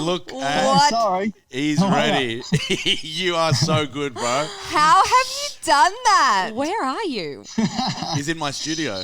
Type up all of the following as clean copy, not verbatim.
Look What? Sorry. He's ready. You are so good, bro. How have you done that? Where are you? He's in my studio.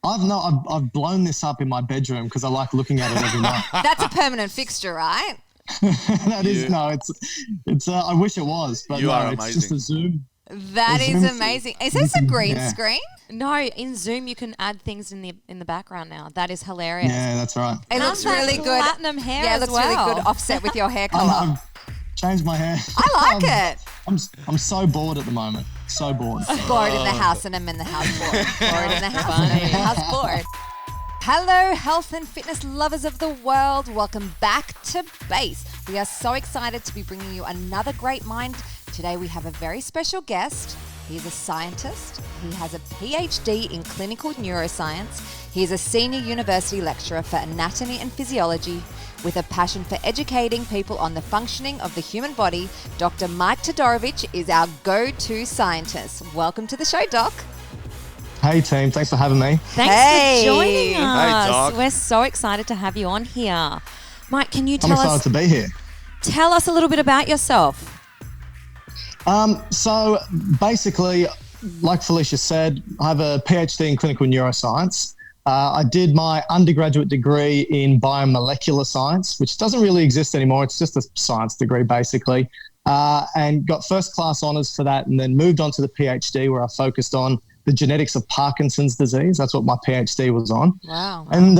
I've blown this up in my bedroom because I like looking at it every night. That's a permanent fixture, right? It's I wish it was, but You are it's amazing. just a Zoom. That is amazing. Is this a green screen? No, in Zoom you can add things in the background now. That is hilarious. Yeah, that's right. It looks that really good. platinum hair Yeah, it as looks well. really good offset with your hair color. I've changed my hair. I like it. I'm so bored at the moment. So bored. Bored in the house and I'm in the house bored. Bored in the house and I'm in the house bored. Hello, health and fitness lovers of the world. Welcome back to Base. We are so excited to be bringing you another great mind. Today we have a very special guest. He's a scientist. He has a PhD in clinical neuroscience. He is a senior university lecturer for anatomy and physiology with a passion for educating people on the functioning of the human body. Dr. Mike Todorovic is our go-to scientist. Welcome to the show, Doc. Hey team, thanks for having me. Thanks Hey. for joining us. Doc. We're so excited to have you on here. Mike, can you I'm tell excited to be here. tell us a little bit about yourself? So basically, like Felicia said, I have a PhD in clinical neuroscience. I did my undergraduate degree in biomolecular science, which doesn't really exist anymore. It's just a science degree, basically, and got first class honours for that, and then moved on to the PhD where I focused on the genetics of Parkinson's disease. That's what my PhD was on. Wow. And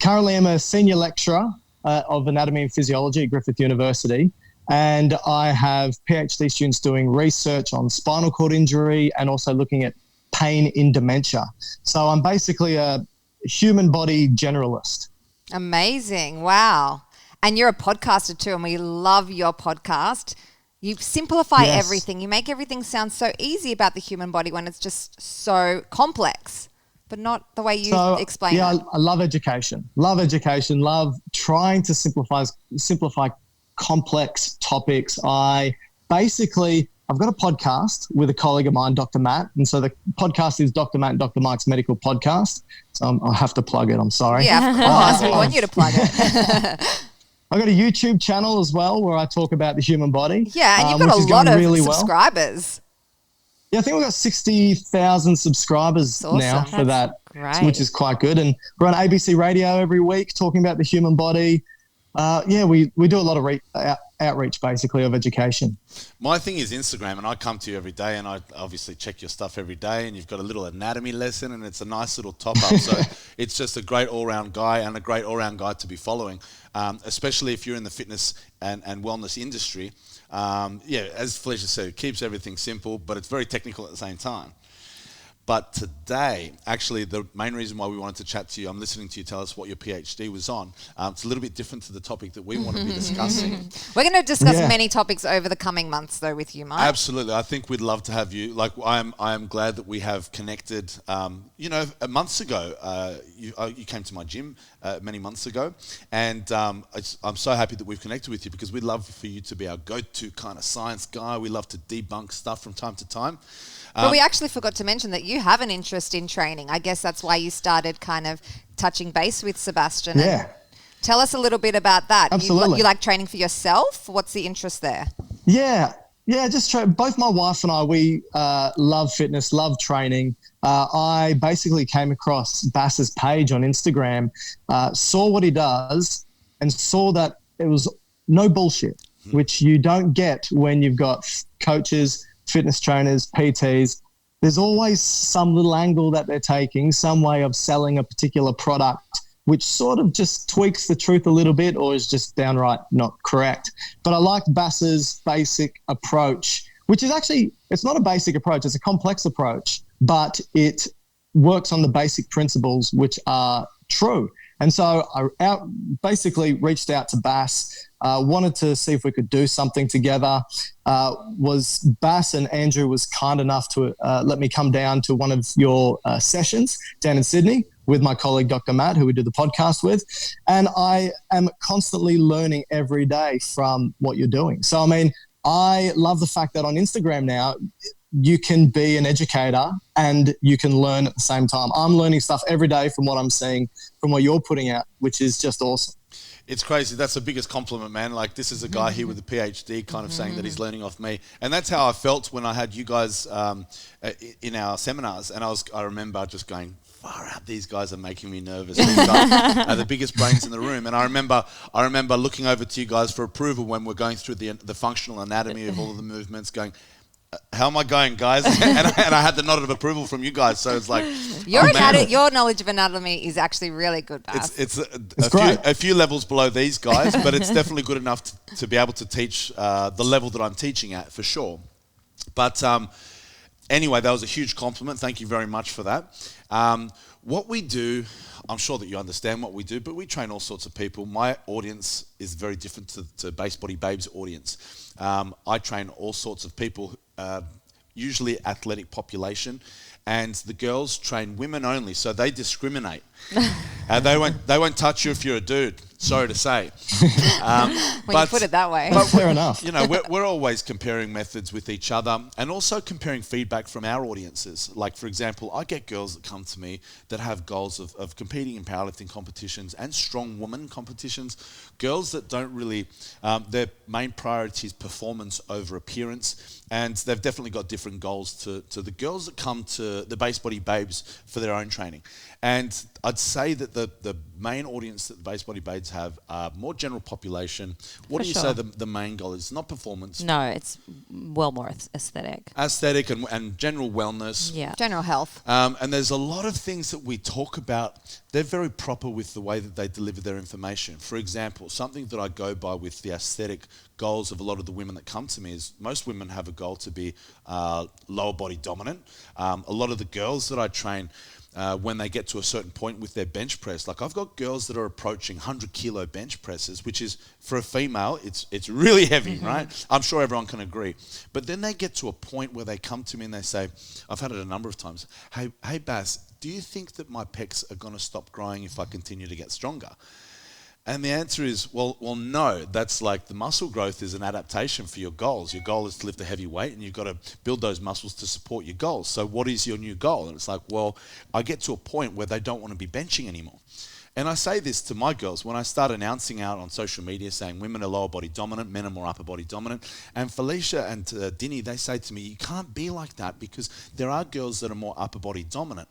currently I'm a senior lecturer of anatomy and physiology at Griffith University. And I have PhD students doing research on spinal cord injury and also looking at pain in dementia. So I'm basically a human body generalist. Amazing. Wow. And you're a podcaster too, and we love your podcast. You simplify Yes. everything. You make everything sound so easy about the human body when it's just so complex, but not the way you explain yeah, it. I love education. Love trying to simplify complex topics. I've got a podcast with a colleague of mine, Dr. Matt. And so the podcast is Dr. Matt and Dr. Mike's Medical Podcast. So I have to plug it. I'm sorry. Yeah, of course. We want you to plug it. I've got a YouTube channel as well where I talk about the human body. Yeah, and you've got which is a lot going of really subscribers. Yeah, I think we've got 60,000 subscribers That's awesome. now for that, great. which is quite good. And we're on ABC Radio every week talking about the human body. We do a lot of outreach, basically, of education. My thing is Instagram, and I come to you every day, and I obviously check your stuff every day, and you've got a little anatomy lesson, and it's a nice little top-up. So it's just a great all-round guy and a great all-round guy to be following, especially if you're in the fitness and wellness industry. As Felicia said, it keeps everything simple, but it's very technical at the same time. But today, actually, the main reason why we wanted to chat to you, I'm listening to you tell us what your PhD was on. It's a little bit different to the topic that we want to be discussing. We're going to discuss many topics over the coming months, though, with you, Mike. Absolutely. I think we'd love to have you. Like, I am glad that we have connected. Months ago, you came to my gym many months ago, and I'm so happy that we've connected with you because we'd love for you to be our go-to kind of science guy. We love to debunk stuff from time to time. But we actually forgot to mention that you have an interest in training. I guess that's why you started kind of touching base with Sebastian. Yeah. Tell us a little bit about that. Absolutely. You like training for yourself? What's the interest there? Yeah, both my wife and I, we love fitness, love training. I basically came across Bass's page on Instagram, saw what he does, and saw that it was no bullshit, which you don't get when you've got coaches, fitness trainers, PTs. There's always some little angle that they're taking, some way of selling a particular product, which sort of just tweaks the truth a little bit or is just downright not correct. But I liked Bass's basic approach, which is actually, it's not a basic approach, it's a complex approach, but it works on the basic principles which are true. And so I basically reached out to Bass, wanted to see if we could do something together. Was Bass and Andrew was kind enough to let me come down to one of your sessions down in Sydney with my colleague, Dr. Matt, who we do the podcast with. And I am constantly learning every day from what you're doing. So, I mean, I love the fact that on Instagram now, you can be an educator and you can learn at the same time. I'm learning stuff every day from what I'm seeing, from what you're putting out, which is just awesome. It's crazy. That's the biggest compliment, man. Like, this is a guy here with a PhD kind of saying that he's learning off me. And that's how I felt when I had you guys in our seminars. And I remember just going, far out, these guys are making me nervous. These guys are the biggest brains in the room. And I remember looking over to you guys for approval when we're going through the functional anatomy of all of the movements, going, how am I going, guys? and I had the nod of approval from you guys. So it's like, your knowledge of anatomy is actually really good, Bas. It's a few levels below these guys, but it's definitely good enough to be able to teach the level that I'm teaching at, for sure. But anyway, that was a huge compliment. Thank you very much for that. What we do, I'm sure that you understand what we do, but we train all sorts of people. My audience is very different to Base Body Babes' audience. I train all sorts of people, usually athletic population, and the girls train women only, so they discriminate. They won't touch you if you're a dude. Sorry to say. When you put it that way. But fair enough. You know, we're always comparing methods with each other, and also comparing feedback from our audiences. Like, for example, I get girls that come to me that have goals of competing in powerlifting competitions and strong woman competitions. Girls that don't really, their main priority is performance over appearance, and they've definitely got different goals to the girls that come to the Base Body Babes for their own training. And I'd say that the main audience that the Base Body Babes have are more general population. What do you say the main goal is? Not performance. No, it's well more aesthetic. Aesthetic and general wellness. Yeah. General health. And there's a lot of things that we talk about. They're very proper with the way that they deliver their information. For example, something that I go by with the aesthetic goals of a lot of the women that come to me is most women have a goal to be lower body dominant. A lot of the girls that I train, when they get to a certain point with their bench press, like I've got girls that are approaching 100 kilo bench presses, which is for a female, it's really heavy, right? I'm sure everyone can agree. But then they get to a point where they come to me and they say, I've had it a number of times, hey Bas, do you think that my pecs are going to stop growing if I continue to get stronger? And the answer is, well, no. That's like the muscle growth is an adaptation for your goals. Your goal is to lift a heavy weight, and you've got to build those muscles to support your goals. So what is your new goal? And it's like, well, I get to a point where they don't want to be benching anymore. And I say this to my girls when I start announcing out on social media saying women are lower body dominant, men are more upper body dominant. And Felicia and Dinny, they say to me, you can't be like that because there are girls that are more upper body dominant.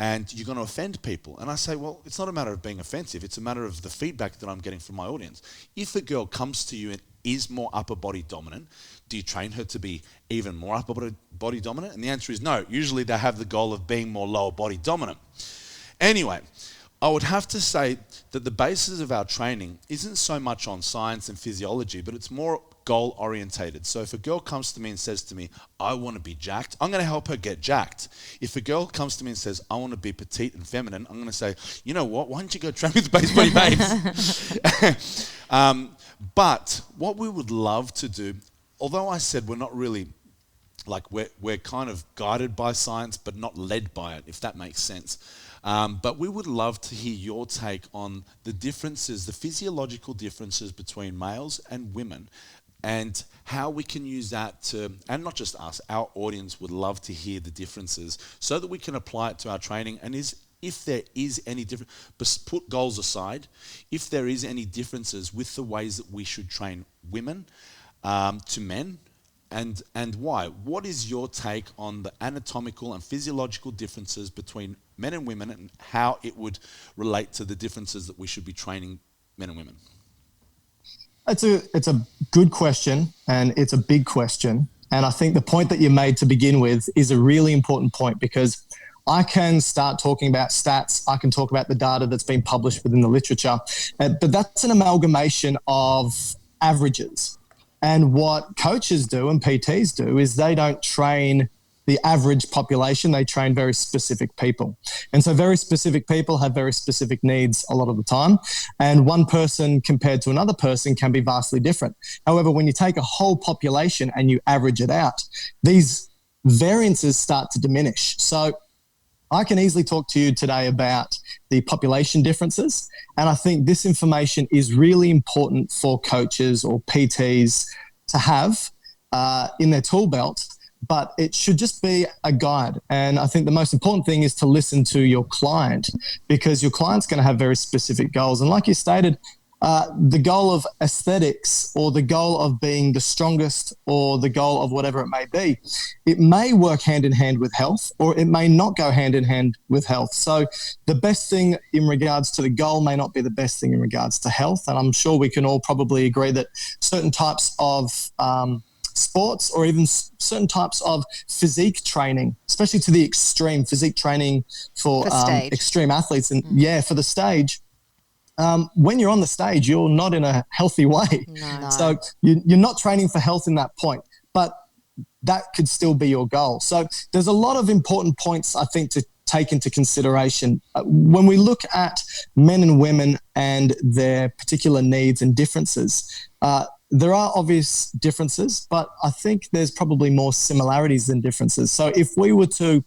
And you're going to offend people. And I say, well, it's not a matter of being offensive. It's a matter of the feedback that I'm getting from my audience. If a girl comes to you and is more upper body dominant, do you train her to be even more upper body dominant? And the answer is no. Usually they have the goal of being more lower body dominant. Anyway, I would have to say that the basis of our training isn't so much on science and physiology, but it's more goal orientated. So if a girl comes to me and says to me, I want to be jacked, I'm going to help her get jacked. If a girl comes to me and says, I want to be petite and feminine, I'm going to say, you know what, why don't you go train with the Base Body Babes? But what we would love to do, although I said we're not really, like we're kind of guided by science, but not led by it, if that makes sense. But we would love to hear your take on the differences, the physiological differences between males and women, and how we can use that to, and not just us, our audience would love to hear the differences so that we can apply it to our training. And if there is any difference, but put goals aside, if there is any differences with the ways that we should train women to men, and why? What is your take on the anatomical and physiological differences between men and women and how it would relate to the differences that we should be training men and women? It's a good question, and it's a big question. And I think the point that you made to begin with is a really important point, because I can start talking about stats. I can talk about the data that's been published within the literature, but that's an amalgamation of averages. And what coaches do and PTs do is they don't train the average population, they train very specific people. And so very specific people have very specific needs a lot of the time. And one person compared to another person can be vastly different. However, when you take a whole population and you average it out, these variances start to diminish. So I can easily talk to you today about the population differences. And I think this information is really important for coaches or PTs to have in their tool belt, but it should just be a guide. And I think the most important thing is to listen to your client, because your client's going to have very specific goals. And like you stated, the goal of aesthetics or the goal of being the strongest or the goal of whatever it may be, it may work hand in hand with health, or it may not go hand in hand with health. So the best thing in regards to the goal may not be the best thing in regards to health. And I'm sure we can all probably agree that certain types of sports, or even certain types of physique training, especially to the extreme physique training for extreme athletes, and for the stage, when you're on the stage, you're not in a healthy way. No. So you're not training for health in that point, but that could still be your goal. So there's a lot of important points, I think, to take into consideration. When we look at men and women and their particular needs and differences, there are obvious differences, but I think there's probably more similarities than differences. So if we were to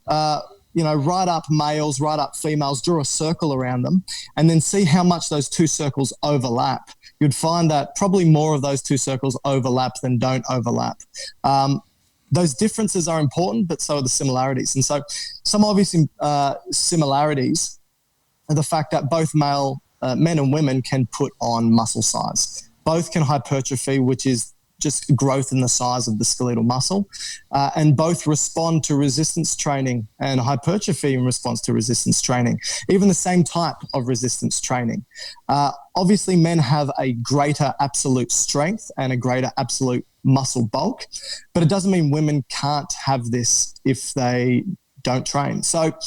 write up males, write up females, draw a circle around them, and then see how much those two circles overlap, you'd find that probably more of those two circles overlap than don't overlap. Those differences are important, but so are the similarities. And so some obvious similarities are the fact that both men and women can put on muscle size. Both can hypertrophy, which is just growth in the size of the skeletal muscle, and both respond to resistance training and hypertrophy in response to resistance training, even the same type of resistance training. Obviously, men have a greater absolute strength and a greater absolute muscle bulk, but it doesn't mean women can't have this if they don't train. So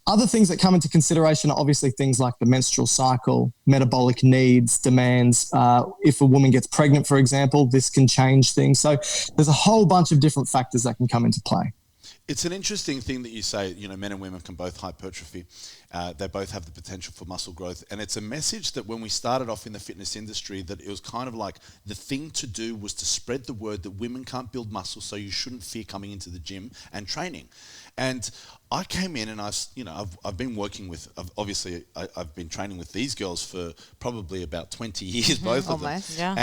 other things that come into consideration are obviously things like the menstrual cycle, metabolic needs, demands. If a woman gets pregnant, for example, this can change things. So there's a whole bunch of different factors that can come into play. It's an interesting thing that you say, men and women can both hypertrophy. They both have the potential for muscle growth. And it's a message that when we started off in the fitness industry, that it was kind of like the thing to do was to spread the word that women can't build muscle, so you shouldn't fear coming into the gym and training. And I came in and I've been working with, obviously I've been training with these girls for probably about 20 years, both of them. Yeah.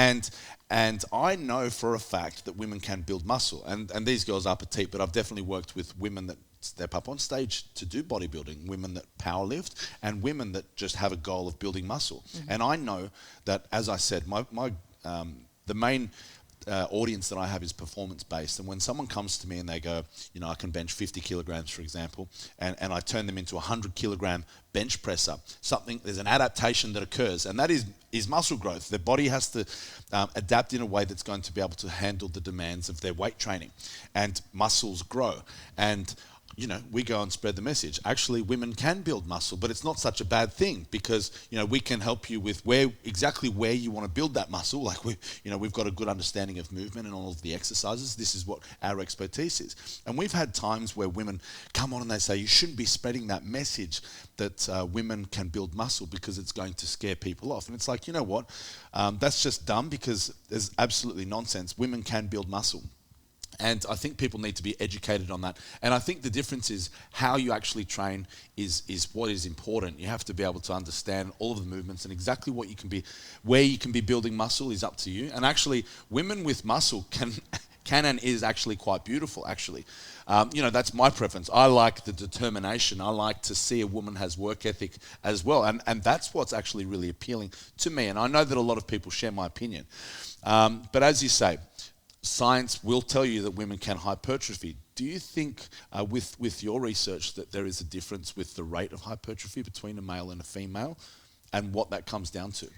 And I know for a fact that women can build muscle. And these girls are petite, but I've definitely worked with women that step up on stage to do bodybuilding, women that power lift, and women that just have a goal of building muscle. Mm-hmm. And I know that, as I said, the main audience that I have is performance-based. And when someone comes to me and they go, I can bench 50 kilograms, for example, and I turn them into a 100-kilogram bench presser, there's an adaptation that occurs, and that is muscle growth. Their body has to adapt in a way that's going to be able to handle the demands of their weight training, and muscles grow. And we go and spread the message. Actually, women can build muscle, but it's not such a bad thing, because, we can help you with exactly where you want to build that muscle. Like we've got a good understanding of movement and all of the exercises. This is what our expertise is. And we've had times where women come on and they say, you shouldn't be spreading that message that women can build muscle because it's going to scare people off. And it's like, you know what? That's just dumb, because there's absolutely nonsense. Women can build muscle. And I think people need to be educated on that. And I think the difference is how you actually train is what is important. You have to be able to understand all of the movements, and exactly where you can be building muscle is up to you. And actually, women with muscle can and is actually quite beautiful, actually. That's my preference. I like the determination. I like to see a woman has work ethic as well. And that's what's actually really appealing to me. And I know that a lot of people share my opinion. But as you say, science will tell you that women can hypertrophy. Do you think with your research that there is a difference with the rate of hypertrophy between a male and a female, and what that comes down to?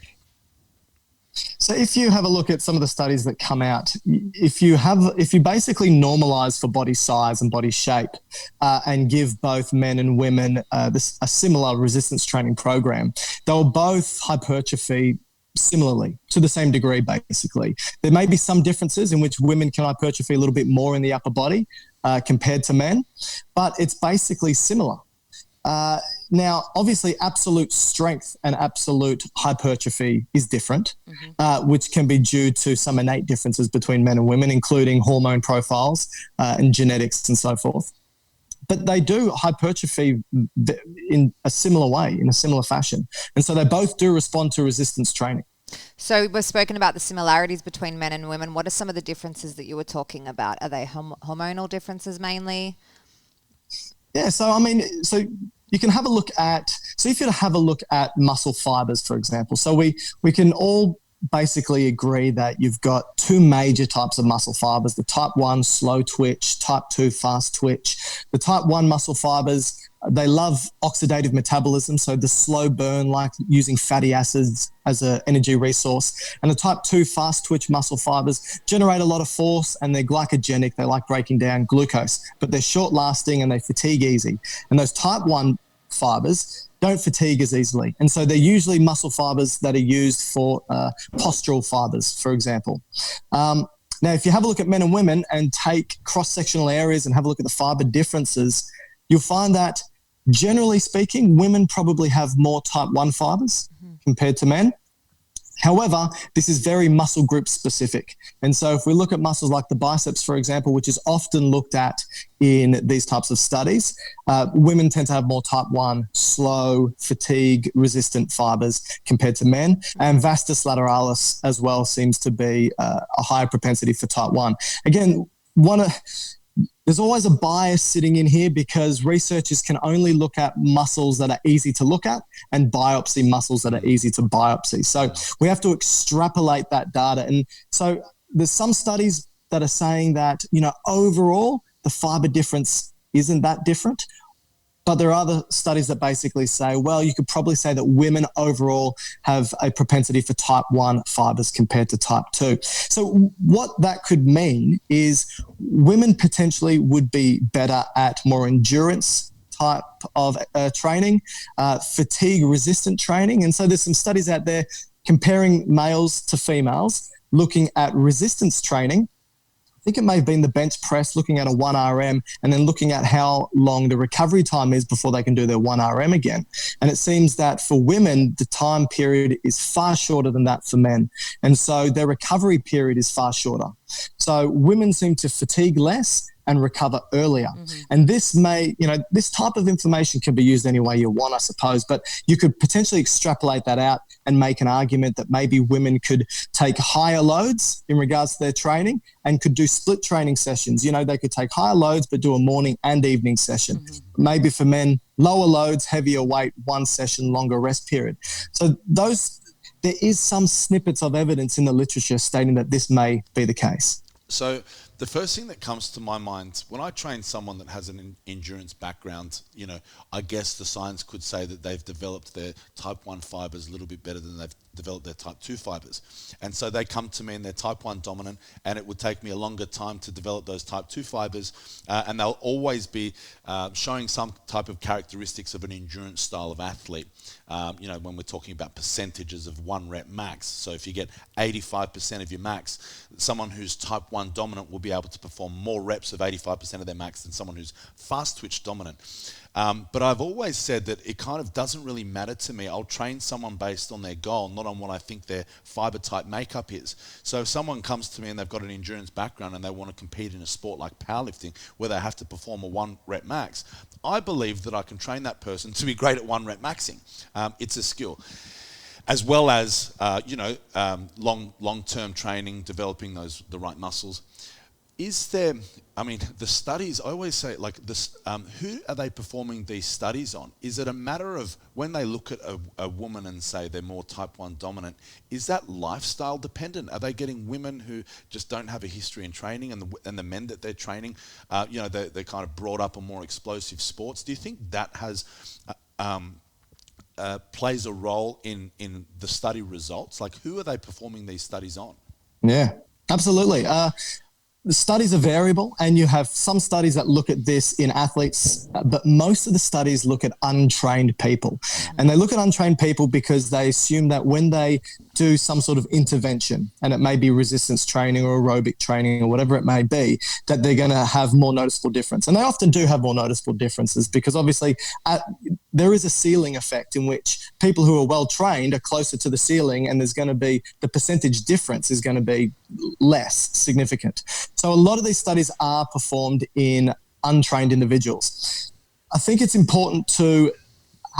So if you have a look at some of the studies that come out, if you basically normalize for body size and body shape, and give both men and women a similar resistance training program, they'll both hypertrophy similarly, to the same degree, basically. There may be some differences in which women can hypertrophy a little bit more in the upper body compared to men, but it's basically similar. Now, obviously, absolute strength and absolute hypertrophy is different, which can be due to some innate differences between men and women, including hormone profiles and genetics and so forth. But they do hypertrophy in a similar way, in a similar fashion. And so they both do respond to resistance training. So we've spoken about the similarities between men and women. What are some of the differences that you were talking about? Are they hormonal differences mainly? Yeah, so you can have a look at, so if you have a look at muscle fibers, for example, so we can all basically agree that you've got two major types of muscle fibers, the type 1 slow twitch, type 2 fast twitch. The type 1 muscle fibers, they love oxidative metabolism, so the slow burn, like using fatty acids as an energy resource. And the type 2 fast twitch muscle fibers generate a lot of force and they're glycogenic. They like breaking down glucose, but they're short lasting and they fatigue easy. And those type 1 fibers don't fatigue as easily. And so they're usually muscle fibers that are used for postural fibers, for example. Now, if you have a look at men and women and take cross-sectional areas and have a look at the fiber differences, you'll find that generally speaking, women probably have more type 1 fibers compared to men. However, this is very muscle group specific. And so if we look at muscles like the biceps, for example, which is often looked at in these types of studies, women tend to have more type 1, slow, fatigue, resistant fibers compared to men. And vastus lateralis as well seems to be a higher propensity for type 1. Again, there's always a bias sitting in here because researchers can only look at muscles that are easy to look at and biopsy muscles that are easy to biopsy. So we have to extrapolate that data. And so there's some studies that are saying that, overall, the fiber difference isn't that different. But there are other studies that basically say, well, you could probably say that women overall have a propensity for type 1 fibers compared to type 2. So what that could mean is women potentially would be better at more endurance type of training, fatigue-resistant training. And so there's some studies out there comparing males to females, looking at resistance training. I think it may have been the bench press, looking at a 1RM and then looking at how long the recovery time is before they can do their 1RM again. And it seems that for women, the time period is far shorter than that for men. And so their recovery period is far shorter. So women seem to fatigue less and recover earlier. And this this type of information can be used any way you want, I suppose, but you could potentially extrapolate that out and make an argument that maybe women could take higher loads in regards to their training and could do split training sessions. They could take higher loads but do a morning and evening session. Maybe for men, lower loads, heavier weight, one session, longer rest period. So there is some snippets of evidence in the literature stating that this may be the case. So the first thing that comes to my mind when I train someone that has an endurance background, I guess the science could say that they've developed their type 1 fibers a little bit better than they've developed their type 2 fibers. And so they come to me and they're type 1 dominant, and it would take me a longer time to develop those type 2 fibers, and they'll always be showing some type of characteristics of an endurance style of athlete. When we're talking about percentages of 1 rep max. So if you get 85% of your max, someone who's type 1 dominant will be able to perform more reps of 85% of their max than someone who's fast twitch dominant. But I've always said that it kind of doesn't really matter to me. I'll train someone based on their goal, not on what I think their fiber type makeup is. So if someone comes to me and they've got an endurance background and they want to compete in a sport like powerlifting where they have to perform a 1 rep max, I believe that I can train that person to be great at 1 rep maxing. It's a skill. As well as, long-term training, developing the right muscles. Is there, the studies, I always say, who are they performing these studies on? Is it a matter of when they look at a woman and say they're more type 1 dominant, is that lifestyle dependent? Are they getting women who just don't have a history in training and the men that they're training, they're kind of brought up on more explosive sports? Do you think that has... plays a role in the study results? Like, who are they performing these studies on? Yeah, absolutely. The studies are variable, and you have some studies that look at this in athletes, but most of the studies look at untrained people. And they look at untrained people because they assume that when they do some sort of intervention, and it may be resistance training or aerobic training or whatever it may be, that they're going to have more noticeable difference. And they often do have more noticeable differences because obviously there is a ceiling effect in which people who are well trained are closer to the ceiling, and there's going to be the percentage difference is going to be less significant. So a lot of these studies are performed in untrained individuals. I think it's important to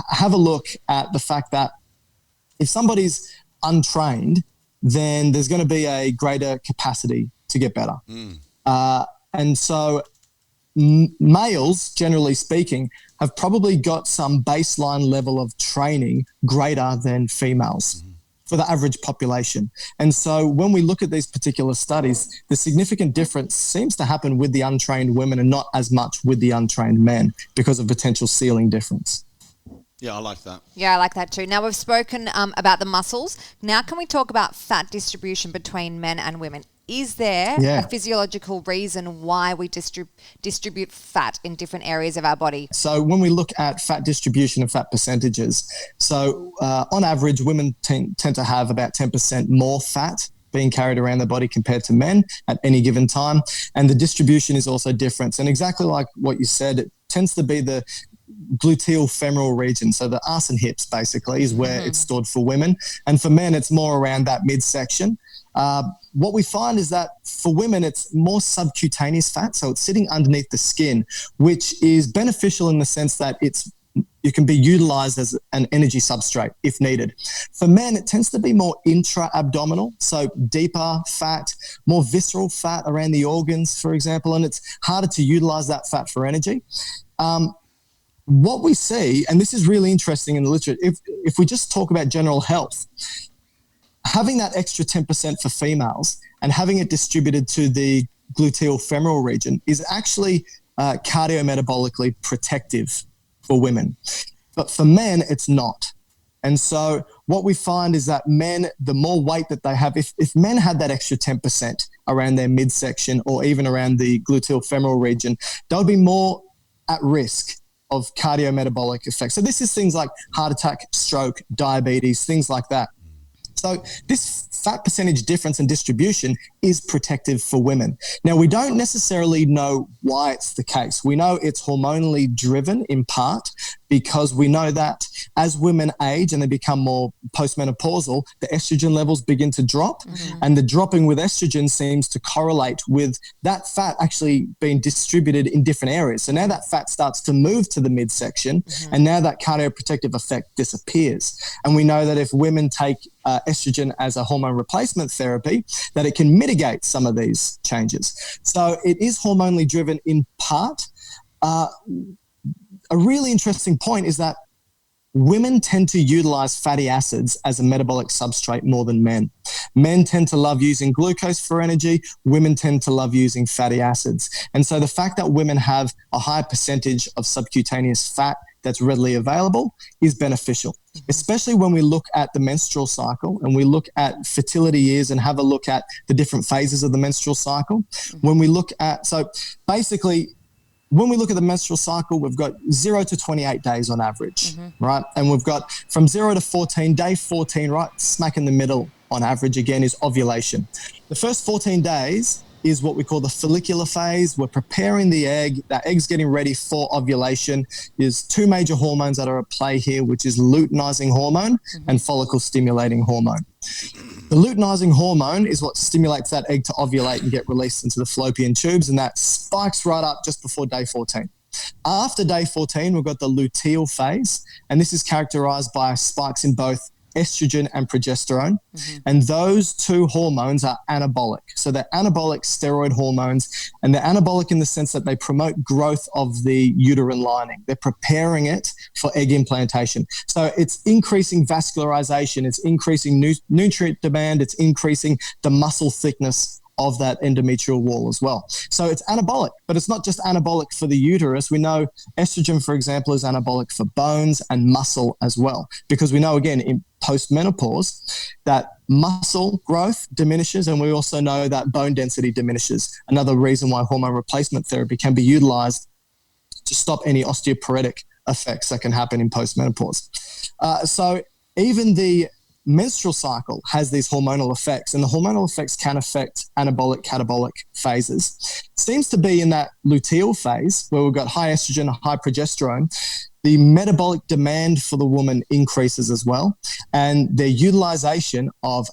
have a look at the fact that if somebody's untrained, then there's going to be a greater capacity to get better. And so males, generally speaking, have probably got some baseline level of training greater than females for the average population. And so when we look at these particular studies, the significant difference seems to happen with the untrained women and not as much with the untrained men because of potential ceiling difference. Yeah, I like that. Yeah, I like that too. Now, we've spoken about the muscles. Now, can we talk about fat distribution between men and women? Is there a physiological reason why we distribute fat in different areas of our body? So when we look at fat distribution and fat percentages, so on average, women tend to have about 10% more fat being carried around their body compared to men at any given time. And the distribution is also different. And exactly like what you said, it tends to be the gluteal femoral region. So the arse and hips basically is where it's stored for women. And for men, it's more around that midsection. What we find is that for women, it's more subcutaneous fat. So it's sitting underneath the skin, which is beneficial in the sense that it can be utilized as an energy substrate if needed. For men, it tends to be more intra-abdominal, so deeper fat, more visceral fat around the organs, for example, and it's harder to utilize that fat for energy. What we see, and this is really interesting in the literature, if we just talk about general health, having that extra 10% for females and having it distributed to the gluteal femoral region is actually cardiometabolically protective for women. But for men, it's not. And so what we find is that men, the more weight that they have, if men had that extra 10% around their midsection or even around the gluteal femoral region, they would be more at risk of cardiometabolic effects. So this is things like heart attack, stroke, diabetes, things like that. So this fat percentage difference in distribution is protective for women. Now, we don't necessarily know why it's the case. We know it's hormonally driven in part because we know that as women age and they become more postmenopausal, the estrogen levels begin to drop, and the dropping with estrogen seems to correlate with that fat actually being distributed in different areas. So now that fat starts to move to the midsection, and now that cardioprotective effect disappears. And we know that if women take estrogen as a hormone replacement therapy, that it can mitigate some of these changes. So it is hormonally driven in part. A really interesting point is that women tend to utilize fatty acids as a metabolic substrate more than men. Men tend to love using glucose for energy. Women tend to love using fatty acids. And so the fact that women have a high percentage of subcutaneous fat that's readily available is beneficial, especially when we look at the menstrual cycle and we look at fertility years and have a look at the different phases of the menstrual cycle. When we look at, so basically, when we look at the menstrual cycle, we've got 0 to 28 days on average, right? And we've got from 0 to 14, day 14, right, smack in the middle on average again is ovulation. The first 14 days is what we call the follicular phase. We're preparing the egg. That egg's getting ready for ovulation. There's two major hormones that are at play here, which is luteinizing hormone and follicle stimulating hormone. The luteinizing hormone is what stimulates that egg to ovulate and get released into the fallopian tubes, and that spikes right up just before day 14. After day 14, we've got the luteal phase, and this is characterized by spikes in both estrogen and progesterone. And those two hormones are anabolic. So they're anabolic steroid hormones, and they're anabolic in the sense that they promote growth of the uterine lining. They're preparing it for egg implantation. So it's increasing vascularization, it's increasing nutrient demand, it's increasing the muscle thickness of that endometrial wall as well. So it's anabolic, but it's not just anabolic for the uterus. We know estrogen, for example, is anabolic for bones and muscle as well, because we know, again, in postmenopause, that muscle growth diminishes, and we also know that bone density diminishes. Another reason why hormone replacement therapy can be utilized to stop any osteoporotic effects that can happen in postmenopause. So even the menstrual cycle has these hormonal effects, and the hormonal effects can affect anabolic, catabolic phases. It seems to be in that luteal phase where we've got high estrogen, high progesterone. The metabolic demand for the woman increases as well, and their utilization of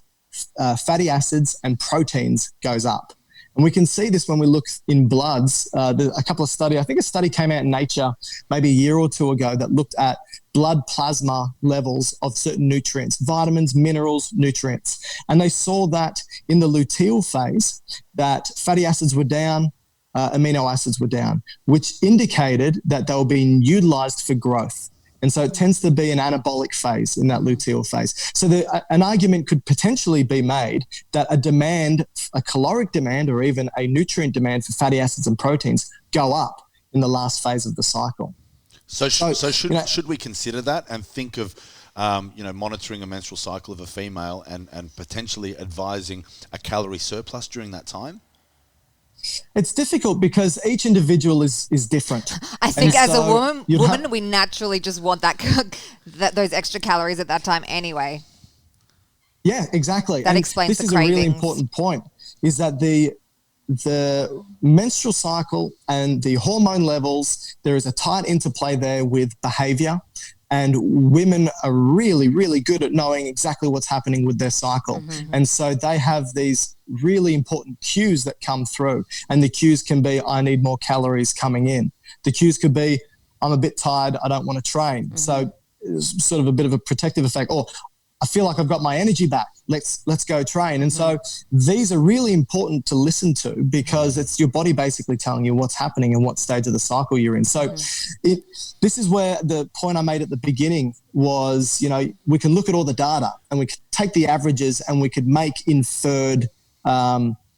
fatty acids and proteins goes up. And we can see this when we look in bloods. A couple of studies, I think a study came out in Nature maybe a year or two ago that looked at blood plasma levels of certain nutrients, vitamins, minerals, nutrients. And they saw that in the luteal phase, that fatty acids were down, amino acids were down, which indicated that they were being utilized for growth. And so it tends to be an anabolic phase in that luteal phase. So an argument could potentially be made that a caloric demand or even a nutrient demand for fatty acids and proteins go up in the last phase of the cycle. So should we consider that and think of monitoring a menstrual cycle of a female and potentially advising a calorie surplus during that time? It's difficult because each individual is different. I think as a woman, we naturally just want those extra calories at that time anyway. Yeah, exactly. That explains the cravings. This is a really important point, is that the menstrual cycle and the hormone levels, there is a tight interplay there with behavior. And women are really, really good at knowing exactly what's happening with their cycle. Mm-hmm. And so they have these really important cues that come through. And the cues can be, I need more calories coming in. The cues could be, I'm a bit tired, I don't want to train. Mm-hmm. So it's sort of a bit of a protective effect. Or I feel like I've got my energy back. Let's go train. And so these are really important to listen to because it's your body basically telling you what's happening and what stage of the cycle you're in. So this is where the point I made at the beginning was, we can look at all the data and we could take the averages and we could make inferred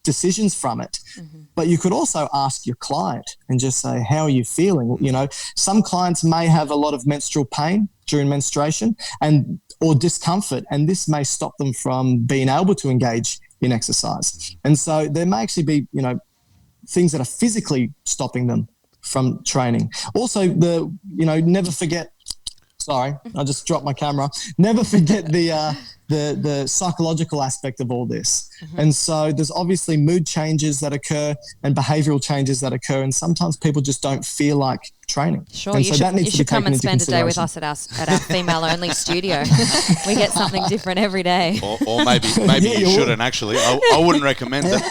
decisions from it. Mm-hmm. But you could also ask your client and just say, how are you feeling? Some clients may have a lot of menstrual pain during menstruation or discomfort, and this may stop them from being able to engage in exercise. And so there may actually be, things that are physically stopping them from training. Also, never forget, sorry, I just dropped my camera. Never forget the psychological aspect of all this. Mm-hmm. And so there's obviously mood changes that occur and behavioral changes that occur, and sometimes people just don't feel like training. Sure, and you should come and spend a day with us at our female-only studio. We get something different every day. Or maybe you shouldn't, actually. I wouldn't recommend it.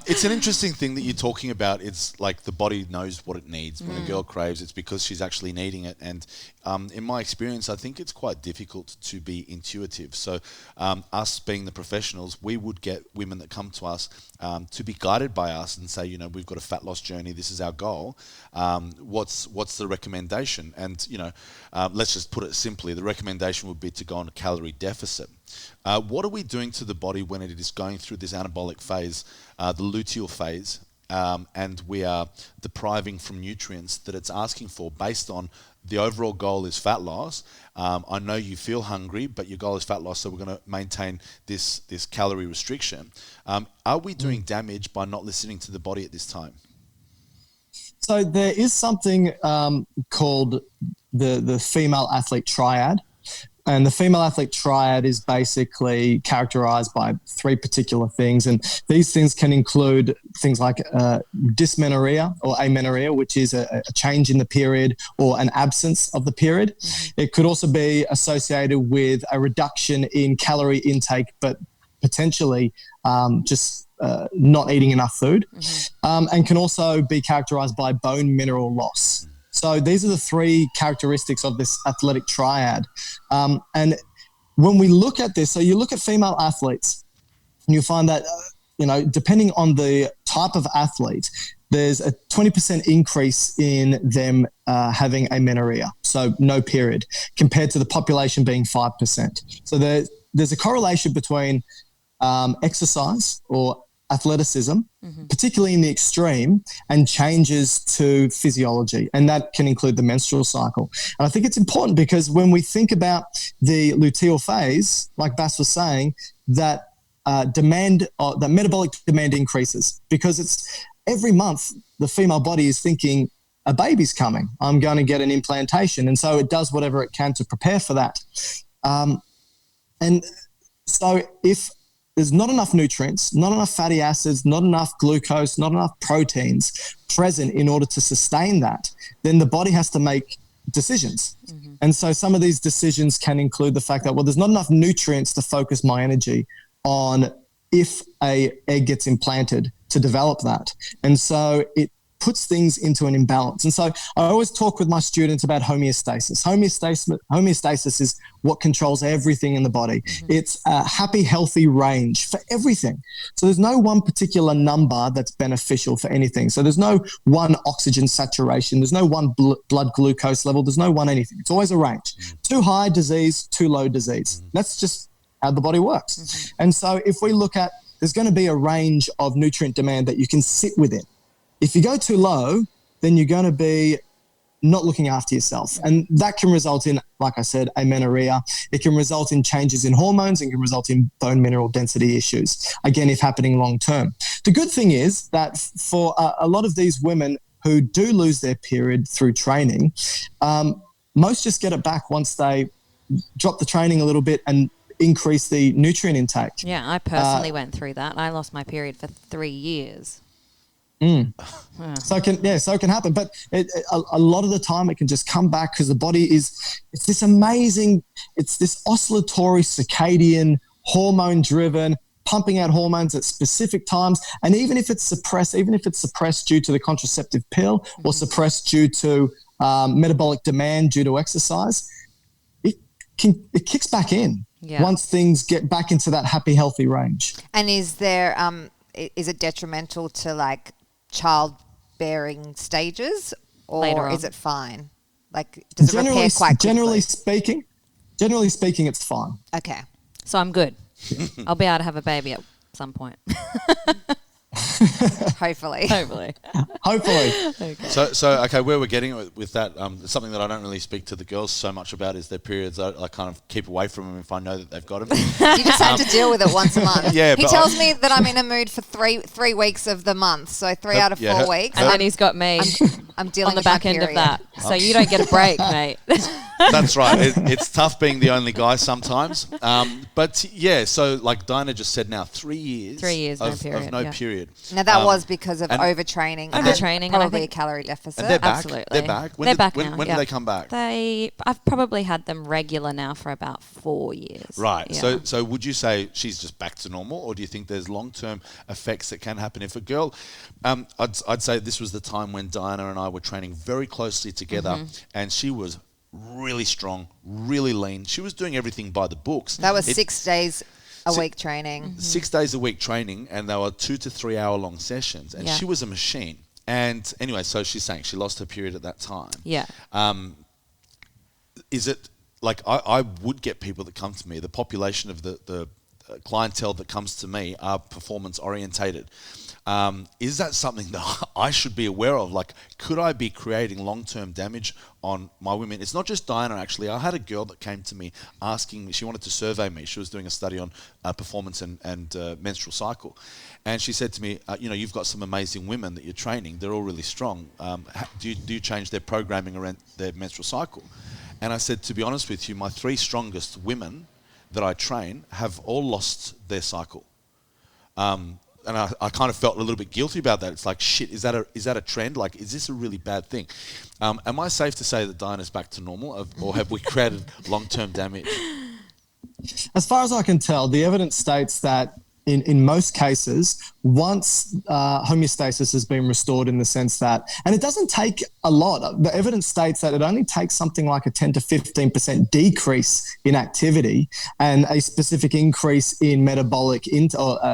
It's an interesting thing that you're talking about. It's like the body knows what it needs. When a girl craves, it's because she's actually needing it. And in my experience, I think it's quite difficult to be intuitive. So us being the professionals, we would get women that come to us to be guided by us and say, we've got a fat loss journey. This is our goal. What's the recommendation? And let's just put it simply. The recommendation would be to go on a calorie deficit. What are we doing to the body when it is going through this anabolic phase, the luteal phase, and we are depriving from nutrients that it's asking for based on the overall goal is fat loss. I know you feel hungry, but your goal is fat loss, so we're going to maintain this calorie restriction. Are we doing damage by not listening to the body at this time? So there is something called the female athlete triad. And the female athlete triad is basically characterized by 3 particular things. And these things can include things like dysmenorrhea or amenorrhea, which is a change in the period or an absence of the period. Mm-hmm. It could also be associated with a reduction in calorie intake, but potentially just not eating enough food, and can also be characterized by bone mineral loss. So these are the 3 characteristics of this athletic triad. And when we look at this, so you look at female athletes and you find that, depending on the type of athlete, there's a 20% increase in them having amenorrhea, so no period, compared to the population being 5%. So there's a correlation between exercise or athleticism, particularly in the extreme, and changes to physiology. And that can include the menstrual cycle. And I think it's important because when we think about the luteal phase, like Bas was saying, that the metabolic demand increases because it's every month the female body is thinking, a baby's coming, I'm going to get an implantation. And so it does whatever it can to prepare for that. And so if there's not enough nutrients, not enough fatty acids, not enough glucose, not enough proteins present in order to sustain that, then the body has to make decisions. Mm-hmm. And so some of these decisions can include the fact that, there's not enough nutrients to focus my energy on if a egg gets implanted to develop that. And so puts things into an imbalance. And so I always talk with my students about homeostasis. Homeostasis is what controls everything in the body. It's a happy, healthy range for everything. So there's no one particular number that's beneficial for anything. So there's no one oxygen saturation. There's no one blood glucose level. There's no one anything. It's always a range. Too high disease, too low disease. That's just how the body works. And so if we look at, there's going to be a range of nutrient demand that you can sit within. If you go too low, then you're going to be not looking after yourself. And that can result in, like I said, amenorrhea. It can result in changes in hormones and can result in bone mineral density issues, again, if happening long term. The good thing is that for a lot of these women who do lose their period through training, most just get it back once they drop the training a little bit and increase the nutrient intake. Yeah, I personally went through that. I lost my period for 3 years. So it can happen, but a lot of the time it can just come back because the body it's this oscillatory circadian hormone driven, pumping out hormones at specific times. And even if it's suppressed due to the contraceptive pill or suppressed due to metabolic demand due to exercise, it kicks back in once things get back into that happy, healthy range. And is there is it detrimental to like childbearing stages, or is it fine? Like, does it repair quite quickly? Generally speaking, it's fine. Okay. So I'm good. I'll be able to have a baby at some point. Hopefully. Hopefully. Okay. So okay, where we're getting with that, something that I don't really speak to the girls so much about is their periods. I kind of keep away from them if I know that they've got them. You just have to deal with it once a month. Yeah, he tells me that I'm in a mood for three weeks of the month, so 3 out of 4 weeks. And then he's got me I'm dealing on the with back my end of period. that. So you don't get a break, mate. That's right. It's tough being the only guy sometimes. But yeah, so like Dinah just said now, 3 years. 3 years, of no period. Now that was because of overtraining. Overtraining, and probably I a calorie deficit. And they're back. Absolutely. They're back. They're back now. When do they come back? I've probably had them regular now for about 4 years. Right. Yeah. So would you say she's just back to normal, or do you think there's long-term effects that can happen if a girl? I'd say this was the time when Diana and I were training very closely together, and she was really strong, really lean. She was doing everything by the books. That was 6 days a week training. 6 days a week training, and they were 2 to 3 hour long sessions, and she was a machine. And anyway, so she's saying she lost her period at that time. Yeah. Is it like I would get people that come to me? The population of the clientele that comes to me are performance orientated. Is that something that I should be aware of? Like, could I be creating long-term damage on my women? It's not just Diana, actually. I had a girl that came to me asking me, she wanted to survey me. She was doing a study on performance and menstrual cycle. And she said to me, you've got some amazing women that you're training. They're all really strong. Do you change their programming around their menstrual cycle? And I said, to be honest with you, my 3 strongest women that I train have all lost their cycle. And I kind of felt a little bit guilty about that. It's like, shit, is that a trend? Like, is this a really bad thing? Am I safe to say that Diana's back to normal, or have we created long-term damage? As far as I can tell, the evidence states that in most cases, once homeostasis has been restored, in the sense that, and it doesn't take a lot. The evidence states that it only takes something like a 10 to 15% decrease in activity and a specific increase in metabolic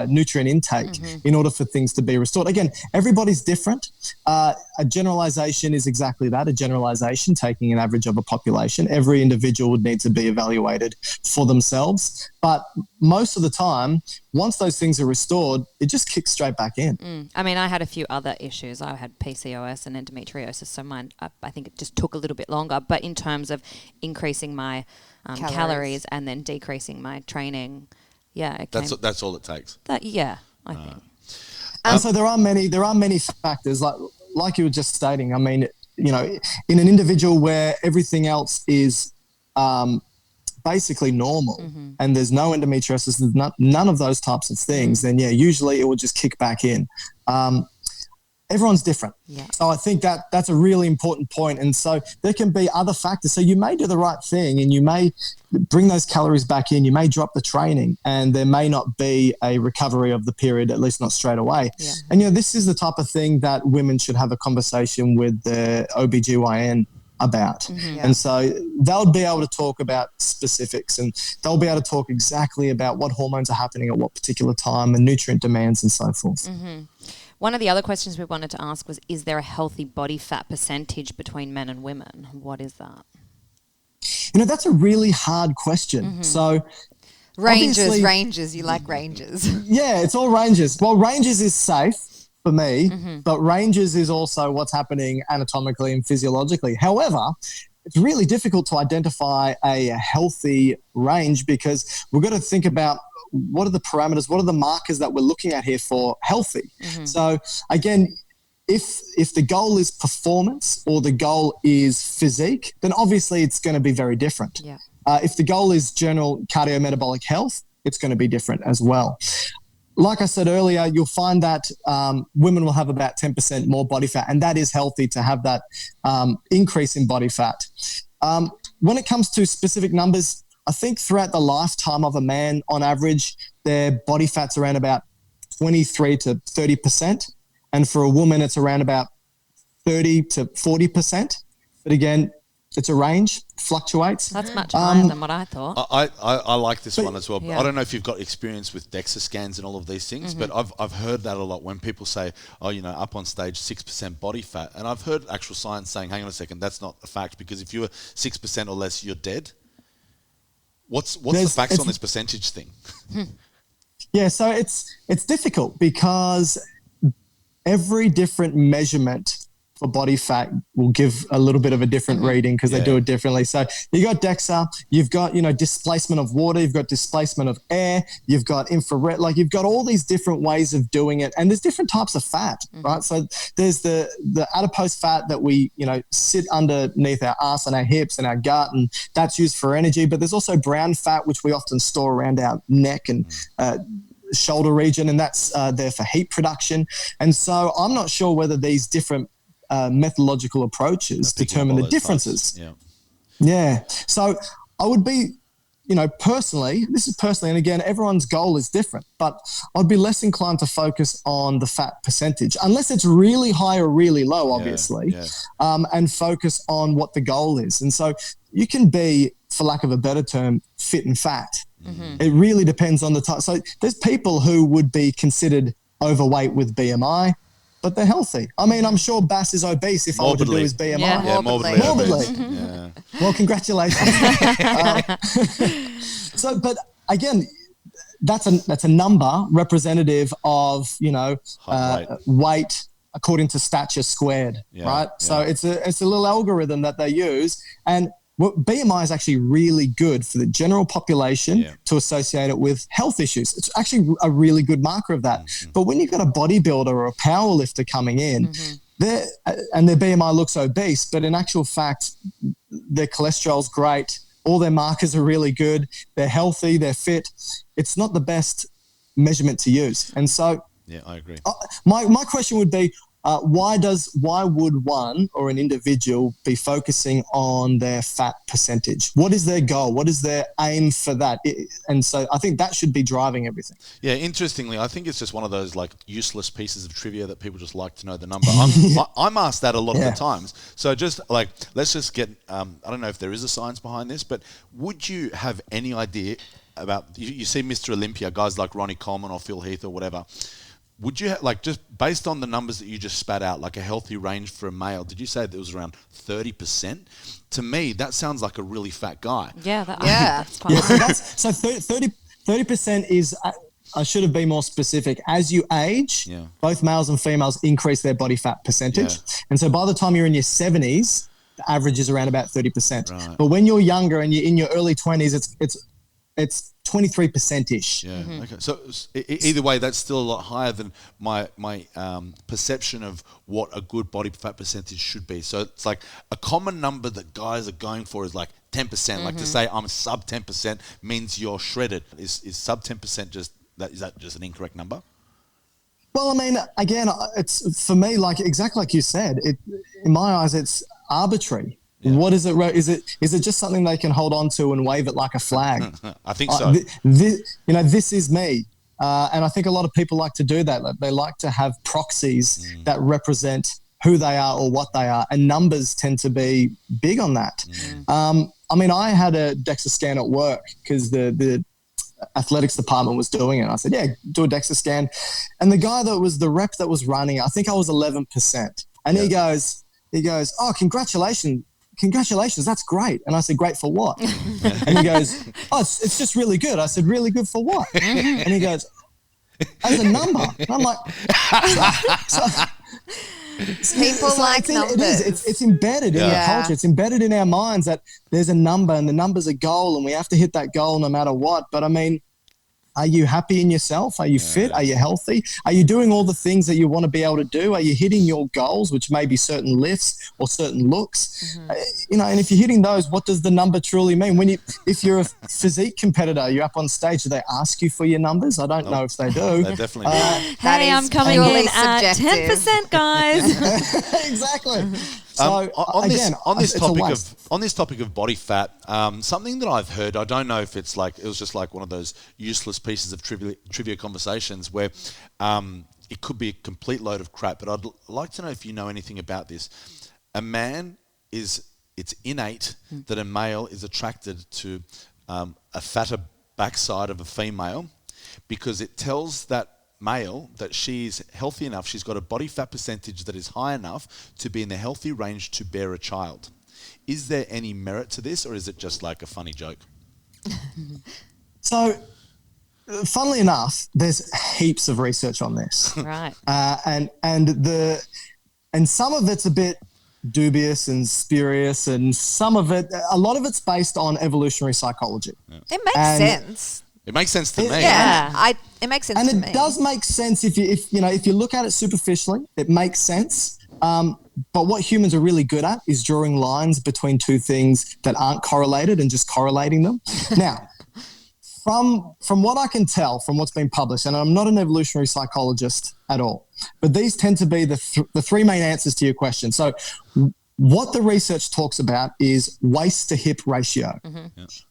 nutrient intake in order for things to be restored. Again, everybody's different. A generalization is exactly that, a generalization, taking an average of a population. Every individual would need to be evaluated for themselves. But most of the time, once those things are restored, it just kicks straight back in. I mean, I had a few other issues. I had PCOS and endometriosis, so mine, I think it just took a little bit longer. But in terms of increasing my calories and then decreasing my training, that's all it takes. I think. And so there are many factors, like you were just stating. I mean, in an individual where everything else is basically normal and there's no endometriosis, there's none of those types of things, then usually it will just kick back in. everyone's different. Yeah. So I think that's a really important point. And so there can be other factors. So you may do the right thing and you may bring those calories back in, you may drop the training, and there may not be a recovery of the period, at least not straight away. Yeah. And, this is the type of thing that women should have a conversation with their OBGYN about. Mm-hmm. And so they'll be able to talk about specifics, and they'll be able to talk exactly about what hormones are happening at what particular time and nutrient demands and so forth. Mm-hmm. One of the other questions we wanted to ask was, is there a healthy body fat percentage between men and women? What is that? That's a really hard question. Mm-hmm. So ranges. You like ranges. Yeah, it's all ranges. Well, ranges is safe for me, Mm-hmm. but ranges is also what's happening anatomically and physiologically. However, it's really difficult to identify a healthy range because we've got to think about what are the parameters, what are the markers that we're looking at here for healthy. Mm-hmm. So again, if the goal is performance or the goal is physique, then obviously it's going to be very different. Yeah. If the goal is general cardiometabolic health, it's going to be different as well. Like I said earlier, you'll find that women will have about 10% more body fat, and that is healthy to have that increase in body fat. When it comes to specific numbers, I think throughout the lifetime of a man, on average, their body fat's around about 23 to 30%. And for a woman, it's around about 30 to 40%. But again, it's a range, fluctuates. That's much higher than what I thought. I like this one as well. Yeah. I don't know if you've got experience with DEXA scans and all of these things, but I've heard that a lot when people say, up on stage 6% body fat. And I've heard actual science saying, hang on a second, that's not a fact, because if you were 6% or less, you're dead. What's the facts on this percentage thing? Yeah, so it's difficult because every different measurement for body fat will give a little bit of a different reading because they do it differently. So you got DEXA, you've got, displacement of water, you've got displacement of air, you've got infrared, you've got all these different ways of doing it. And there's different types of fat, right? So there's the adipose fat that we, sit underneath our ass and our hips and our gut, and that's used for energy. But there's also brown fat, which we often store around our neck and shoulder region, and that's there for heat production. And so I'm not sure whether these different methodological approaches determine the differences. Yeah. So I would be, personally, and again, everyone's goal is different, but I'd be less inclined to focus on the fat percentage, unless it's really high or really low, obviously, and focus on what the goal is. And so you can be, for lack of a better term, fit and fat. It really depends on the type. So there's people who would be considered overweight with BMI, but they're healthy. I mean, I'm sure Bass is obese if Morbidly. I were to do his BMI. Yeah, Morbidly. Yeah. Well, congratulations. But again, that's a number representative of, weight according to stature squared, right? Yeah. So it's a little algorithm that they use. And BMI is actually really good for the general population to associate it with health issues. It's actually a really good marker of that. But when you've got a bodybuilder or a power lifter coming in, and their BMI looks obese, but in actual fact, their cholesterol's great, all their markers are really good, they're healthy, they're fit, it's not the best measurement to use. And so I agree. My question would be, why would one or an individual be focusing on their fat percentage? What is their goal? What is their aim for that? And so I think that should be driving everything. Yeah, interestingly, I think it's just one of those useless pieces of trivia that people just like to know the number. I'm asked that a lot of the times. So just let's just get, I don't know if there is a science behind this, but would you have any idea about, you see Mr. Olympia, guys like Ronnie Coleman or Phil Heath or whatever, would you just based on the numbers that you just spat out, like a healthy range for a male, did you say that it was around 30%? To me, that sounds like a really fat guy. Yeah. That's quite so 30% is, I should have been more specific. As you age, both males and females increase their body fat percentage. And so by the time you're in your 70s, the average is around about 30%. Right. But when you're younger and you're in your early 20s, it's 23%-ish. Yeah. Okay. So either way, that's still a lot higher than my perception of what a good body fat percentage should be. So it's like a common number that guys are going for is 10%. Like to say I'm sub 10% means you're shredded. Is sub 10% is that just an incorrect number? Well, I mean, again, it's for me, like exactly like you said. In my eyes, it's arbitrary. Yeah. What is it? Is it just something they can hold on to and wave it like a flag? I think so. This is me, and I think a lot of people like to do that. They like to have proxies that represent who they are or what they are, and numbers tend to be big on that. I mean, I had a DEXA scan at work because the athletics department was doing it. I said, yeah, do a DEXA scan. And the guy that was the rep that was running, I think I was 11%. And he goes, oh, congratulations, that's great. And I said, great for what? And he goes, oh, it's just really good. I said, really good for what? And he goes, as a number. And I'm like, people like numbers. It's embedded in our culture. It's embedded in our minds that there's a number and the number's a goal and we have to hit that goal no matter what. But I mean, are you happy in yourself? Are you fit? Are you healthy? Are you doing all the things that you want to be able to do? Are you hitting your goals, which may be certain lifts or certain looks? And if you're hitting those, what does the number truly mean? If you're a physique competitor, you're up on stage, do they ask you for your numbers? I don't know if they do. They definitely do. Hey, I'm coming in at 10%, guys. Exactly. So on this topic of body fat, something that I've heard, I don't know if it was just like one of those useless pieces of trivia conversations where it could be a complete load of crap, but I'd like to know if you know anything about this. It's innate that a male is attracted to a fatter backside of a female because it tells that male that she's healthy enough, she's got a body fat percentage that is high enough to be in the healthy range to bear a child. Is there any merit to this, or is it just like a funny joke? So, funnily enough, there's heaps of research on this. Right. And some of it's a bit dubious and spurious, and a lot of it's based on evolutionary psychology. Yeah. It makes sense. It makes sense to me. Yeah, it makes sense to me. And it does make sense if you look at it superficially, it makes sense. But what humans are really good at is drawing lines between two things that aren't correlated and just correlating them. Now, from what I can tell from what's been published, and I'm not an evolutionary psychologist at all, but these tend to be the three main answers to your question. So what the research talks about is waist to hip ratio.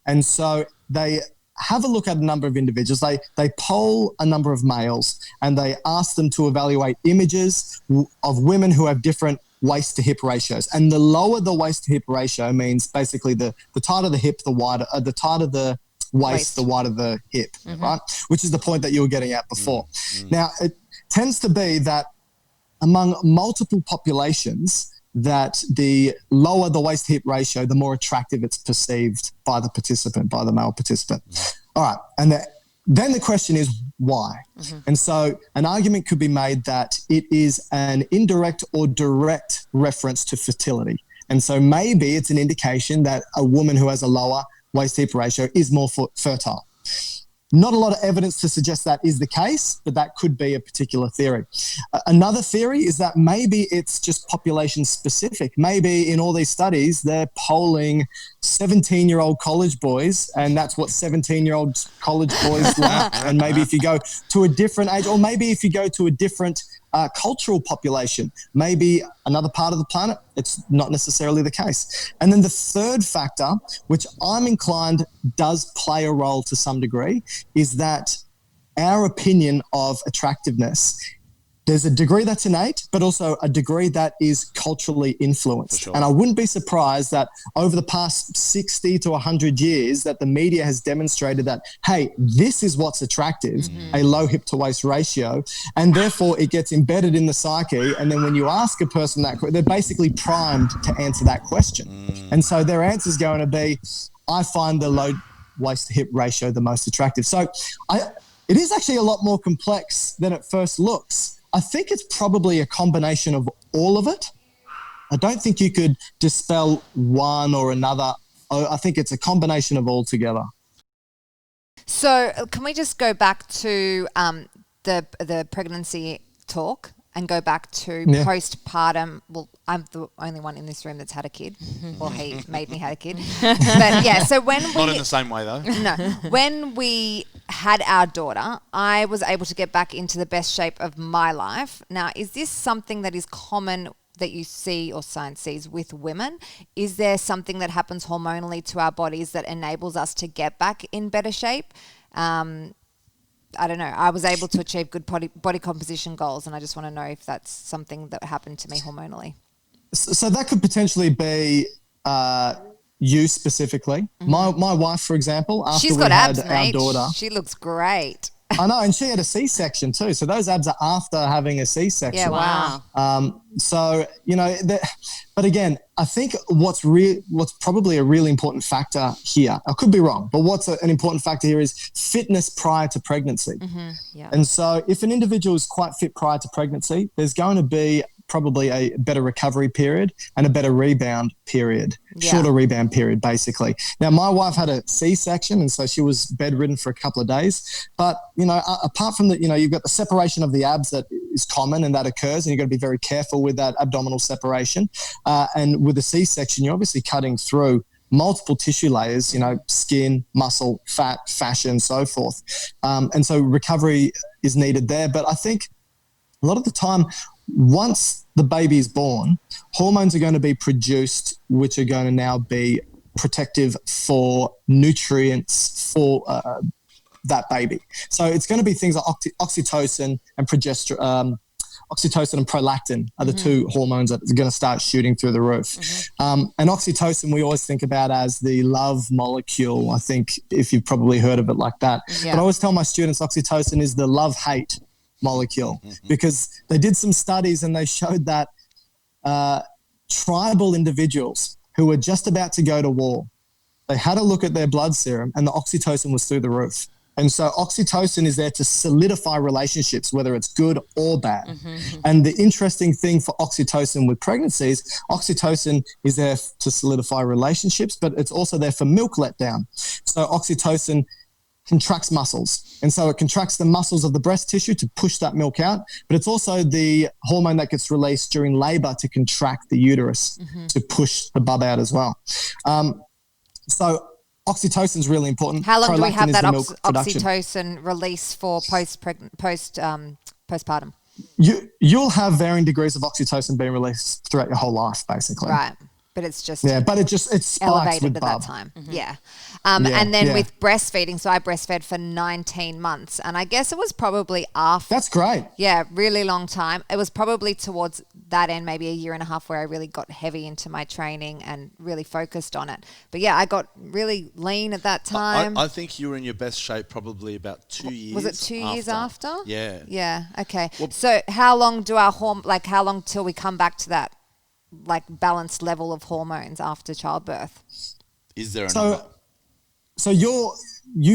And so they have a look at a number of individuals. They poll a number of males and they ask them to evaluate images of women who have different waist to hip ratios. And the lower the waist to hip ratio means basically the tighter the hip, the wider, the tighter the waist, the wider the hip, right? Which is the point that you were getting at before. Now, it tends to be that among multiple populations, that the lower the waist hip ratio, the more attractive it's perceived by the participant, by the male participant. All right. And then the question is why? And so an argument could be made that it is an indirect or direct reference to fertility. And so maybe it's an indication that a woman who has a lower waist hip ratio is more fertile. Not a lot of evidence to suggest that is the case, but that could be a particular theory. Another theory is that maybe it's just population specific. Maybe in all these studies, they're polling 17-year-old college boys, and that's what 17-year-old college boys like. And maybe if you go to a different age, or maybe if you go to a different cultural population, maybe another part of the planet, it's not necessarily the case. And then the third factor, which I'm inclined does play a role to some degree, is that our opinion of attractiveness, there's a degree that's innate, but also a degree that is culturally influenced. Sure. And I wouldn't be surprised that over the past 60 to 100 years that the media has demonstrated that, hey, this is what's attractive, a low hip to waist ratio, and therefore it gets embedded in the psyche. And then when you ask a person that, they're basically primed to answer that question. And so their answer is going to be, I find the low waist to hip ratio the most attractive. So it is actually a lot more complex than it first looks. I think it's probably a combination of all of it. I don't think you could dispel one or another. I think it's a combination of all together. So can we just go back to the pregnancy talk and go back to postpartum. Well, I'm the only one in this room that's had a kid, or he made me had a kid. But yeah, so when Not in the same way though. No, when we had our daughter, I was able to get back into the best shape of my life. Now, is this something that is common that you see or science sees with women? Is there something that happens hormonally to our bodies that enables us to get back in better shape? I don't know. I was able to achieve good body composition goals, and I just want to know if that's something that happened to me hormonally. So that could potentially be you specifically. My wife, for example, after She's we got had abs, our mate. daughter. She looks great. I know, and she had a C-section too. So those abs are after having a C-section. Yeah, wow. So, but again, I think what's probably a really important factor here, I could be wrong, but what's an important factor here is fitness prior to pregnancy. Yeah. And so if an individual is quite fit prior to pregnancy, there's going to be probably a better recovery period and a better rebound period, shorter rebound period, basically. Now, my wife had a C-section, and so she was bedridden for a couple of days. But, apart from that, you've got the separation of the abs that is common and that occurs, and you've got to be very careful with that abdominal separation. And with a C-section, you're obviously cutting through multiple tissue layers, skin, muscle, fat, fascia, and so forth. And so recovery is needed there. But I think a lot of the time, once the baby is born, hormones are going to be produced, which are going to now be protective for nutrients for that baby. So it's going to be things like oxytocin and progesterone. Oxytocin and prolactin are the two hormones that are going to start shooting through the roof. And oxytocin we always think about as the love molecule, I think, if you've probably heard of it like that. Yeah. But I always tell my students oxytocin is the love-hate molecule because they did some studies and they showed that tribal individuals who were just about to go to war, they had a look at their blood serum and the oxytocin was through the roof. And so oxytocin is there to solidify relationships, whether it's good or bad. And the interesting thing for oxytocin with pregnancies, oxytocin is there to solidify relationships, but it's also there for milk letdown. So oxytocin contracts muscles. And so it contracts the muscles of the breast tissue to push that milk out, but it's also the hormone that gets released during labor to contract the uterus to push the bub out as well. So oxytocin is really important. How long do we Prolactin have is that the milk production. oxytocin release for postpartum? You'll have varying degrees of oxytocin being released throughout your whole life, basically. Right. But it's just but it spikes elevated with at bub. that time. And then with breastfeeding, so I breastfed for 19 months, and I guess it was probably after. That's great. Yeah, really long time. It was probably towards that end, maybe a year and a half, where I really got heavy into my training and really focused on it. But yeah, I got really lean at that time. I think you were in your best shape probably about 2 years. Was it 2 years after? Yeah. Yeah. Okay. Well, so how long do how long till we come back to that balanced level of hormones after childbirth? Is there a number? So you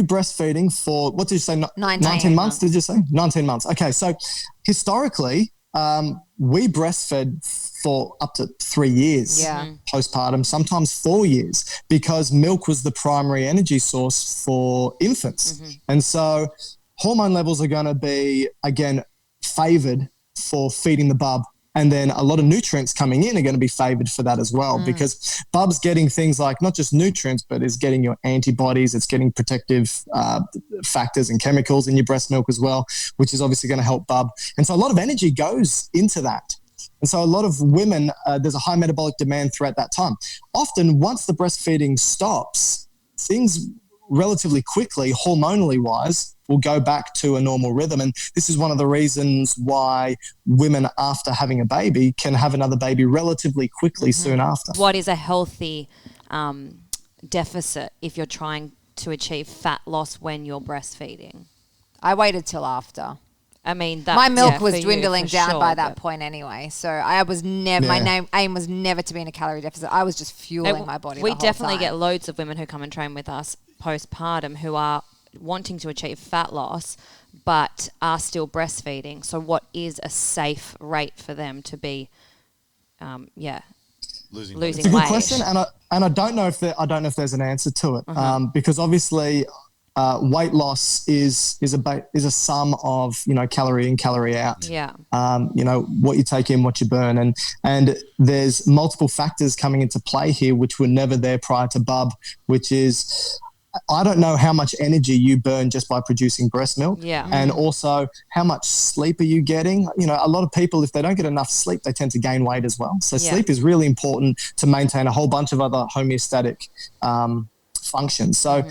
breastfeeding for, what did you say? 19 months, did you say? 19 months. Okay. So historically, we breastfed for up to 3 years postpartum, sometimes 4 years, because milk was the primary energy source for infants. And so hormone levels are going to be, again, favored for feeding the bub. And then a lot of nutrients coming in are going to be favored for that as well, because bub's getting things like not just nutrients, but is getting your antibodies, it's getting protective factors and chemicals in your breast milk as well, which is obviously going to help bub. And so a lot of energy goes into that. And so a lot of women, there's a high metabolic demand throughout that time. Often once the breastfeeding stops, things relatively quickly, hormonally wise, will go back to a normal rhythm. And this is one of the reasons why women, after having a baby, can have another baby relatively quickly soon after. What is a healthy deficit if you're trying to achieve fat loss when you're breastfeeding? I waited till after. I mean, my milk was dwindling down by that point anyway. So I was never. My aim was never to be in a calorie deficit. I was just fueling my body. We the whole definitely time. get loads of women who come and train with us postpartum who are wanting to achieve fat loss but are still breastfeeding. So what is a safe rate for them to be losing It's a good weight? question, and I don't know if there's an answer to it, because obviously weight loss is a sum of, calorie in, calorie out. Yeah. What you take in, what you burn. And there's multiple factors coming into play here, which were never there prior to bub, which is, I don't know how much energy you burn just by producing breast milk. Yeah. And also how much sleep are you getting? A lot of people, if they don't get enough sleep, they tend to gain weight as well. So sleep is really important to maintain a whole bunch of other homeostatic functions. So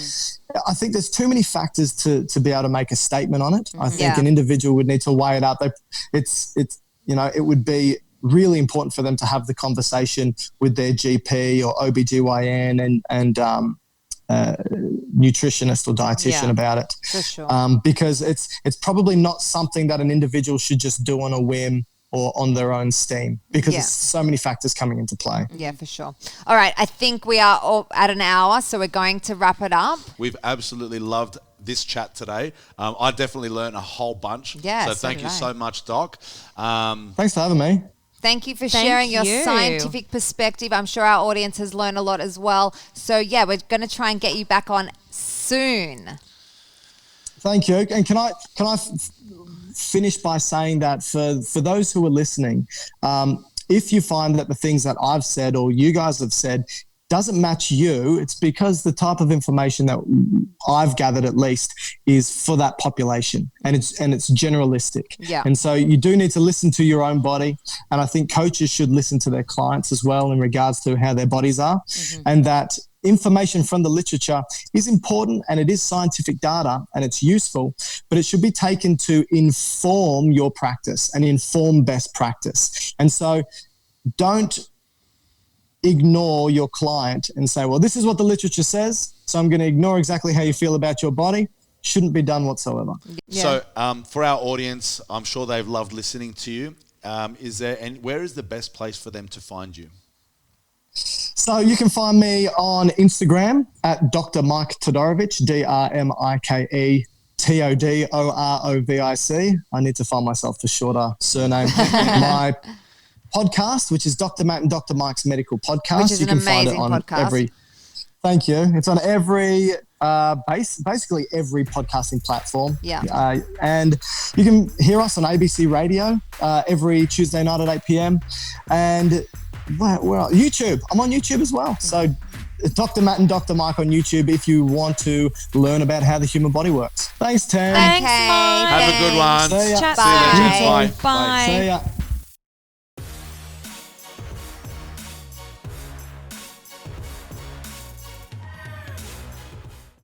I think there's too many factors to be able to make a statement on it. I think an individual would need to weigh it up. It would be really important for them to have the conversation with their GP or OBGYN and nutritionist or dietitian about it. For sure. Because it's probably not something that an individual should just do on a whim or on their own steam, because there's so many factors coming into play. Yeah, for sure. All right, I think we are all at an hour, so we're going to wrap it up. We've absolutely loved this chat today. I definitely learned a whole bunch. Yeah, so thank you so much, Doc. Thanks for having me. Thank you for sharing your scientific perspective. I'm sure our audience has learned a lot as well. So, we're going to try and get you back on soon. Thank you. And can I finish by saying that for those who are listening, if you find that the things that I've said or you guys have said doesn't match you, it's because the type of information that I've gathered, at least, is for that population, and it's generalistic. Yeah. And so you do need to listen to your own body, and I think coaches should listen to their clients as well in regards to how their bodies are, and that information from the literature is important, and it is scientific data and it's useful, but it should be taken to inform your practice and inform best practice. And so don't ignore your client and say, well, this is what the literature says, so I'm going to ignore exactly how you feel about your body. Shouldn't be done whatsoever. Yeah. So for our audience, I'm sure they've loved listening to you. Where is the best place for them to find you? So you can find me on Instagram at Dr. Mike Todorovic, DrMike Todorovic. I need to find myself a shorter surname. My podcast, which is Dr. Matt and Dr. Mike's Medical Podcast. Which is an amazing podcast. Thank you. It's on basically every podcasting platform. Yeah. And you can hear us on ABC Radio every Tuesday night at 8 p.m. And YouTube. I'm on YouTube as well. So Dr. Matt and Dr. Mike on YouTube if you want to learn about how the human body works. Thanks, Tam. Thanks, Mike. Have a good one. See ya. Chat See you soon. later. Bye. See ya.